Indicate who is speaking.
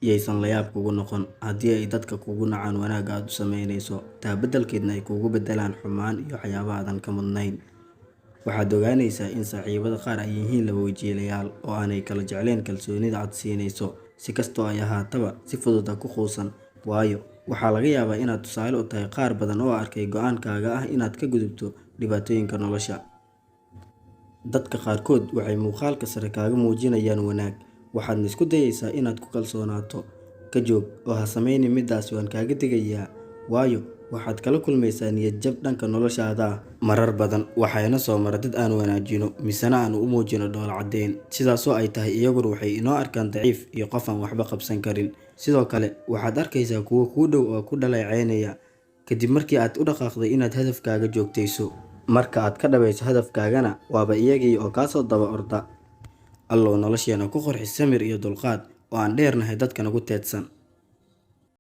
Speaker 1: yaysan la yaab kugu noqon haddii ay dadka kugu nacaan wanaag aad u samaynayso, taa beddelkeedna ay kugu beddelaan xumaan iyo waxyaabo aadan ka mudnayn. Waxaad ogaanaysaa in saaxiibada qaar ay yihiin laba wajiilayaal oo aanay kala jeclayn kalsoonida aad siinayso. Si kastoo ay ahaataba, si fudud ha ku quusan, waayo waxaa laga yaabaa inaad tusaale u tahay qaar badan oo arkay go'aankaaga ah inaad ka gudubto dhibaatooyinka nolosha. Dadka qaarkood waxay muuqaalka sare kaaga muujinayaan wanaag, waxaadna isku dayaysaa inaad ku kalsoonaato. Ka joog oo ha samaynin midaas, waan kaaga digayaa, waayo waxaad kala kulmaysaa niyad jab dhanka noloshaada ah. Marar badan waxayna soo mara dad aan wanaajino misena aan u muujino dhoola caddeyn, sidaasoo ay tahay iyaguna waxay inoo arkaan daciif iyo qof aan waxba qabsan karin. Sidoo kale waxaad arkaysaa kuwo kuu dhow oo ku dhaleeceynaya kadib markii aad u dhaqaaqday inaad hadafkaaga joogtayso. Marka aad ka dhabayso hadafkaagana, waaba iyagii oo kaasoo daba orda. Allow nolosheena ku qurxi samir iyo dulqaad oo aan dheernahay dadka nagu teedsan.